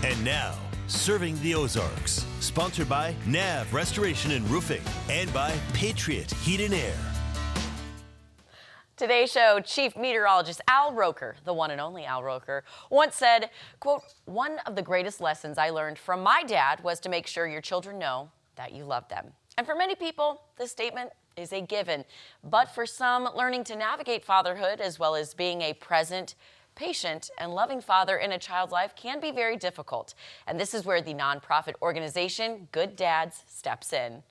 And now, Serving the Ozarks, sponsored by Nav Restoration and Roofing and by Patriot Heat and Air. Today's show, Chief Meteorologist Al Roker, the one and only Al Roker, once said, quote, "One of the greatest lessons I learned from my dad was to make sure your children know that you love them." And for many people, this statement is a given. But for some, learning to navigate fatherhood as well as being a present, patient, and loving father in a child's life can be very difficult. And this is where the nonprofit organization Good Dads steps in.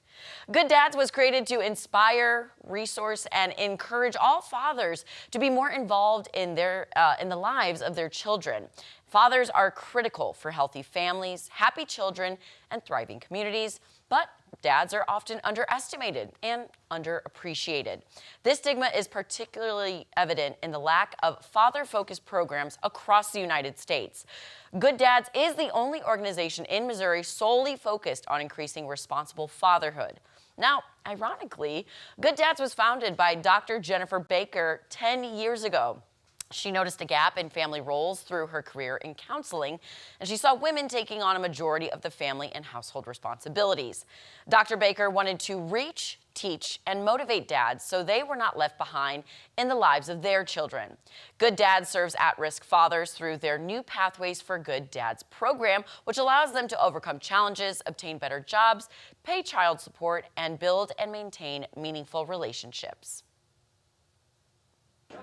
Good Dads was created to inspire, resource, and encourage all fathers to be more involved in the lives of their children. Fathers are critical for healthy families, happy children, and thriving communities, but dads are often underestimated and underappreciated. This stigma is particularly evident in the lack of father-focused programs across the United States. Good Dads is the only organization in Missouri solely focused on increasing responsible fatherhood. Now, ironically, Good Dads was founded by Dr. Jennifer Baker 10 years ago. She noticed a gap in family roles through her career in counseling, and she saw women taking on a majority of the family and household responsibilities. Dr. Baker wanted to reach, teach, and motivate dads so they were not left behind in the lives of their children. Good Dads serves at-risk fathers through their New Pathways for Good Dads program, which allows them to overcome challenges, obtain better jobs, pay child support, and build and maintain meaningful relationships.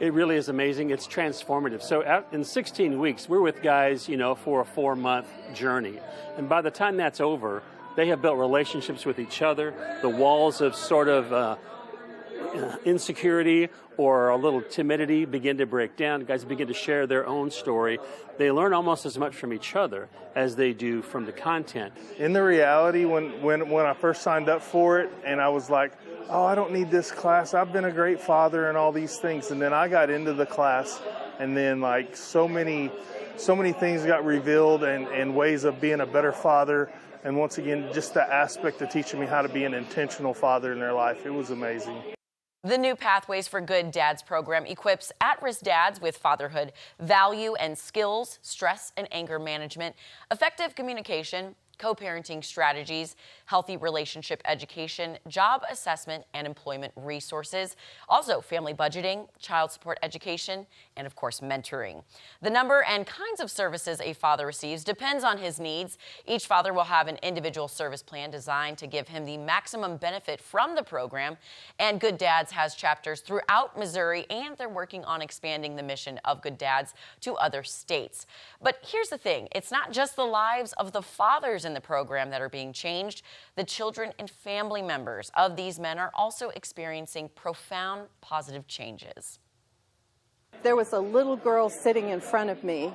It really is amazing. It's transformative. So in 16 weeks, we're with guys, for a 4-month journey. And by the time that's over, they have built relationships with each other. The walls of sort of insecurity or a little timidity begin to break down. Guys begin to share their own story. They learn almost as much from each other as they do from the content. In the reality, when I first signed up for it, and I was like, oh, I don't need this class. I've been a great father and all these things. And then I got into the class, and then so many things got revealed and ways of being a better father. And once again, just the aspect of teaching me how to be an intentional father in their life. It was amazing. The New Pathways for Good Dads program equips at-risk dads with fatherhood value and skills, stress and anger management, effective communication, co-parenting strategies, healthy relationship education, job assessment, and employment resources. Also, family budgeting, child support education, and of course, mentoring. The number and kinds of services a father receives depends on his needs. Each father will have an individual service plan designed to give him the maximum benefit from the program. And Good Dads has chapters throughout Missouri, and they're working on expanding the mission of Good Dads to other states. But here's the thing, it's not just the lives of the fathers in the program that are being changed. The children and family members of these men are also experiencing profound positive changes. There was a little girl sitting in front of me,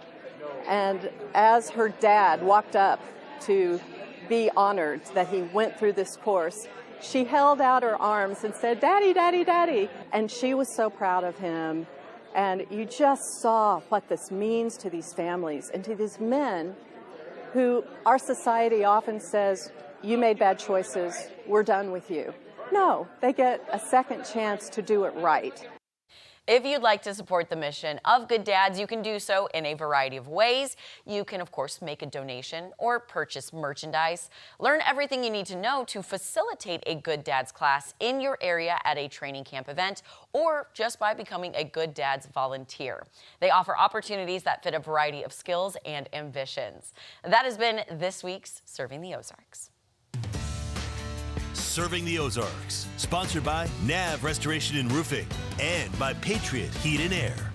and as her dad walked up to be honored that he went through this course, she held out her arms and said, "Daddy, Daddy, Daddy." And she was so proud of him. And you just saw what this means to these families and to these men who our society often says, you made bad choices, we're done with you. No, they get a second chance to do it right. If you'd like to support the mission of Good Dads, you can do so in a variety of ways. You can, of course, make a donation or purchase merchandise. Learn everything you need to know to facilitate a Good Dads class in your area at a training camp event, or just by becoming a Good Dads volunteer. They offer opportunities that fit a variety of skills and ambitions. That has been this week's Serving the Ozarks. Serving the Ozarks, sponsored by Nav Restoration and Roofing and by Patriot Heat and Air.